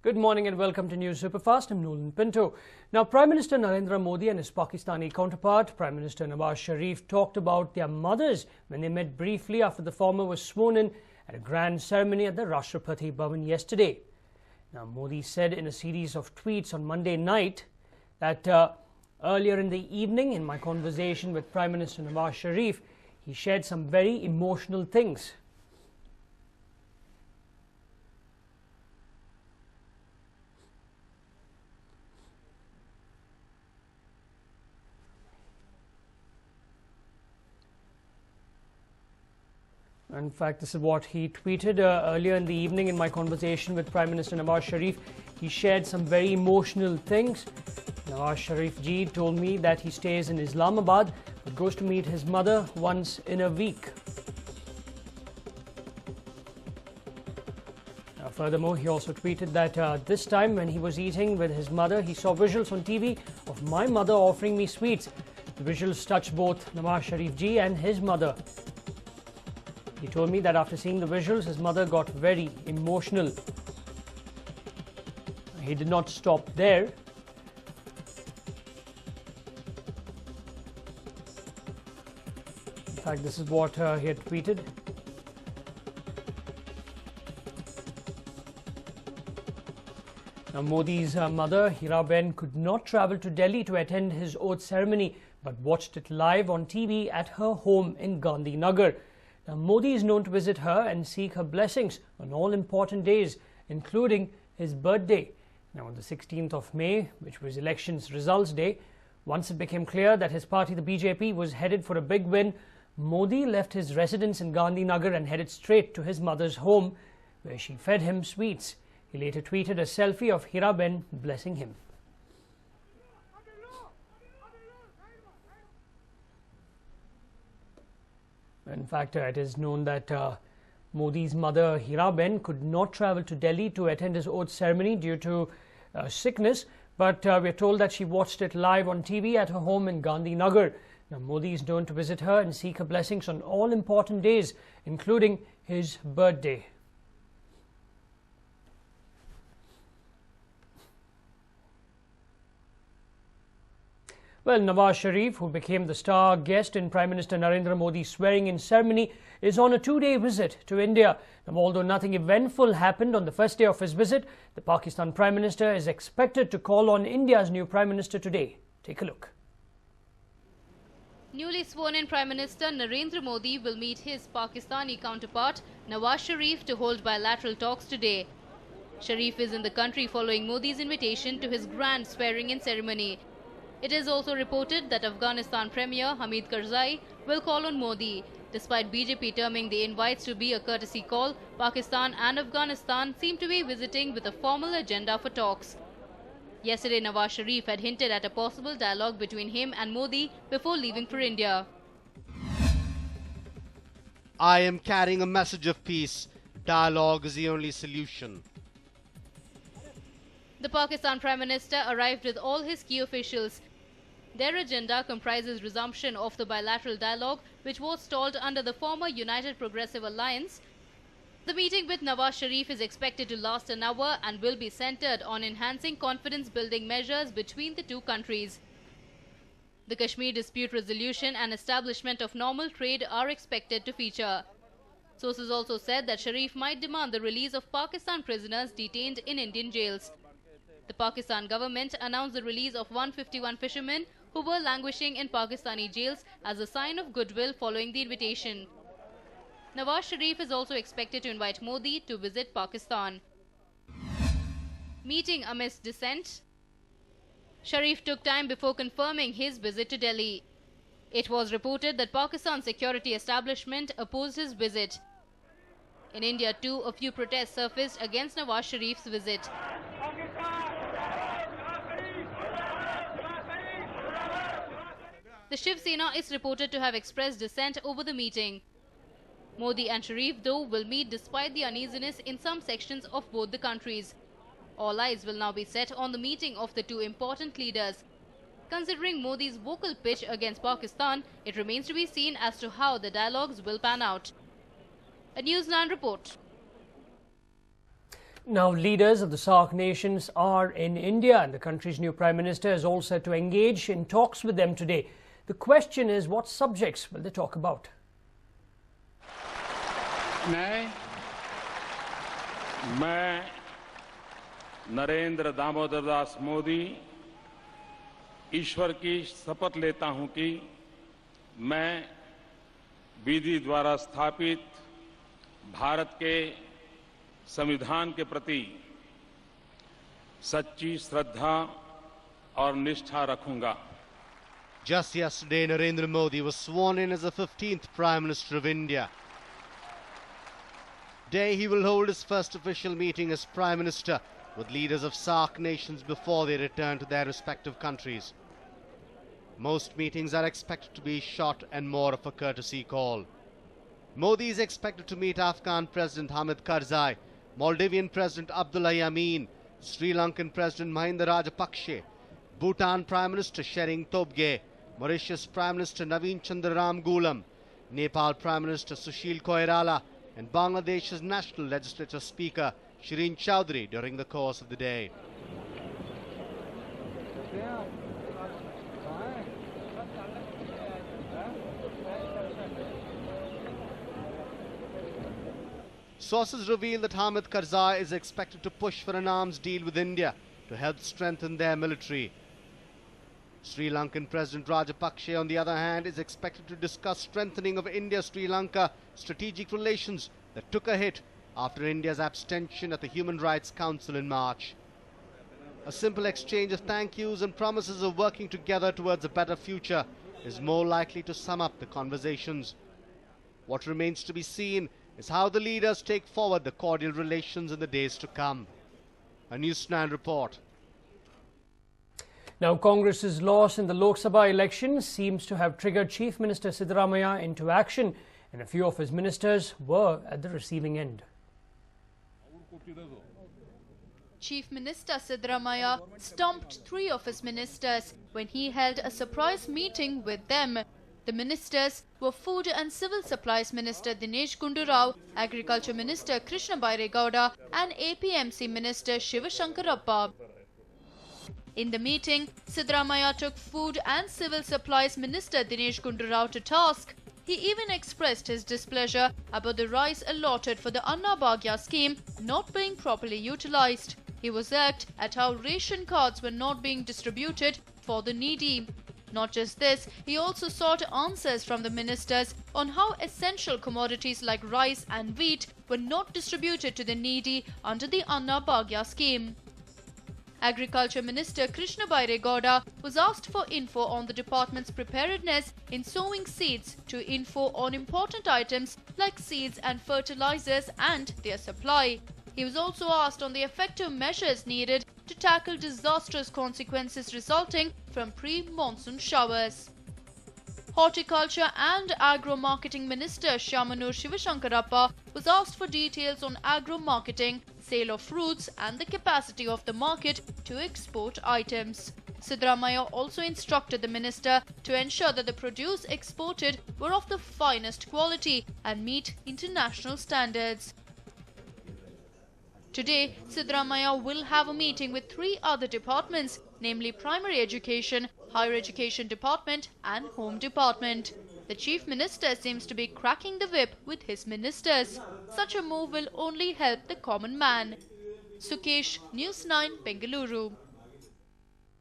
Good morning and welcome to News Superfast. I'm Nolan Pinto. Now, Prime Minister Narendra Modi and his Pakistani counterpart, Prime Minister Nawaz Sharif, talked about their mothers when they met briefly after the former was sworn in at a grand ceremony at the Rashtrapati Bhavan yesterday. Now, Modi said in a series of tweets on Monday night that earlier in the evening, in my conversation with Prime Minister Nawaz Sharif, he shared some very emotional things. In fact, this is what he tweeted earlier in the evening in my conversation with Prime Minister Nawaz Sharif. He shared some very emotional things. Nawaz Sharif ji told me that he stays in Islamabad but goes to meet his mother once in a week. Furthermore, he also tweeted that this time when he was eating with his mother, he saw visuals on TV of my mother offering me sweets. The visuals touched both Nawaz Sharif ji and his mother. He told me that after seeing the visuals, his mother got very emotional. He did not stop there. In fact, this is what he had tweeted. Now, Modi's mother, Hiraben, could not travel to Delhi to attend his oath ceremony, but watched it live on TV at her home in Gandhinagar. Now, Modi is known to visit her and seek her blessings on all important days, including his birthday. Now, on the 16th of May, which was elections results day, once it became clear that his party, the BJP, was headed for a big win, Modi left his residence in Gandhinagar and headed straight to his mother's home, where she fed him sweets. He later tweeted a selfie of Hiraben blessing him. In fact, it is known that Modi's mother, Hiraben, could not travel to Delhi to attend his oath ceremony due to sickness, but we are told that she watched it live on TV at her home in Gandhinagar. Now, Modi is known to visit her and seek her blessings on all important days, including his birthday. Well, Nawaz Sharif, who became the star guest in Prime Minister Narendra Modi's swearing-in ceremony, is on a two-day visit to India. Now, although nothing eventful happened on the first day of his visit, the Pakistan Prime Minister is expected to call on India's new Prime Minister today. Take a look. Newly sworn-in Prime Minister Narendra Modi will meet his Pakistani counterpart Nawaz Sharif to hold bilateral talks today. Sharif is in the country following Modi's invitation to his grand swearing-in ceremony. It is also reported that Afghanistan Premier Hamid Karzai will call on Modi. Despite BJP terming the invites to be a courtesy call, Pakistan and Afghanistan seem to be visiting with a formal agenda for talks. Yesterday, Nawaz Sharif had hinted at a possible dialogue between him and Modi before leaving for India. I am carrying a message of peace. Dialogue is the only solution. The Pakistan Prime Minister arrived with all his key officials. Their agenda comprises resumption of the bilateral dialogue, which was stalled under the former United Progressive Alliance. The meeting with Nawaz Sharif is expected to last an hour and will be centered on enhancing confidence-building measures between the two countries. The Kashmir dispute resolution and establishment of normal trade are expected to feature. Sources also said that Sharif might demand the release of Pakistan prisoners detained in Indian jails. The Pakistan government announced the release of 151 fishermen who were languishing in Pakistani jails as a sign of goodwill following the invitation. Nawaz Sharif is also expected to invite Modi to visit Pakistan. Meeting amidst dissent, Sharif took time before confirming his visit to Delhi. It was reported that Pakistan's security establishment opposed his visit. In India too, a few protests surfaced against Nawaz Sharif's visit. The Shiv Sena is reported to have expressed dissent over the meeting. Modi and Sharif, though, will meet despite the uneasiness in some sections of both the countries. All eyes will now be set on the meeting of the two important leaders. Considering Modi's vocal pitch against Pakistan, it remains to be seen as to how the dialogues will pan out. A News9 report. Now, leaders of the SAARC nations are in India, and the country's new Prime Minister is all set to engage in talks with them today. The question is, what subjects will they talk about? मैं नरेंद्र दामोदर दास मोदी ईश्वर की शपथ लेता हूं कि मैं विधि द्वारा स्थापित भारत के संविधान के प्रति सच्ची श्रद्धा और निष्ठा रखूंगा. Just yesterday, Narendra Modi was sworn in as the 15th Prime Minister of India. Today, he will hold his first official meeting as Prime Minister with leaders of SAARC nations before they return to their respective countries. Most meetings are expected to be short and more of a courtesy call. Modi is expected to meet Afghan President Hamid Karzai, Maldivian President Abdullah Yameen, Sri Lankan President Mahinda Rajapakse, Bhutan Prime Minister Shering Tobge, Mauritius Prime Minister Naveen Chandra Ramgoolam, Nepal Prime Minister Sushil Koirala, and Bangladesh's National Legislature Speaker Shireen Chowdhury during the course of the day. Sources reveal that Hamid Karzai is expected to push for an arms deal with India to help strengthen their military. Sri Lankan President Rajapakse, on the other hand, is expected to discuss strengthening of India-Sri Lanka strategic relations that took a hit after India's abstention at the Human Rights Council in March. A simple exchange of thank yous and promises of working together towards a better future is more likely to sum up the conversations. What remains to be seen is how the leaders take forward the cordial relations in the days to come. A News9 report. Now, Congress's loss in the Lok Sabha election seems to have triggered Chief Minister Siddaramaiah into action, and a few of his ministers were at the receiving end. Chief Minister Siddaramaiah stumped 3 of his ministers when he held a surprise meeting with them. The ministers were Food and Civil Supplies Minister Dinesh Gundu Rao, Agriculture Minister Krishna Bairegowda and APMC Minister Shiva Shankarappa. In the meeting, Siddaramaiah took Food and Civil Supplies Minister Dinesh Gundu Rao to task. He even expressed his displeasure about the rice allotted for the Anna Bhagya scheme not being properly utilized. He was irked at how ration cards were not being distributed for the needy. Not just this, he also sought answers from the ministers on how essential commodities like rice and wheat were not distributed to the needy under the Anna Bhagya scheme. Agriculture Minister Krishna Bairegowda was asked for info on the department's preparedness in sowing seeds to info on important items like seeds and fertilizers and their supply. He was also asked on the effective measures needed to tackle disastrous consequences resulting from pre-monsoon showers. Horticulture and Agro-Marketing Minister Shyamanur Shivashankarappa was asked for details on agro-marketing, sale of fruits and the capacity of the market to export items. Siddaramaiah also instructed the minister to ensure that the produce exported were of the finest quality and meet international standards. Today, Siddaramaiah will have a meeting with 3 other departments, namely Primary Education, Higher Education Department and Home Department. The Chief Minister seems to be cracking the whip with his ministers. Such a move will only help the common man. Sukesh, News9, Bengaluru.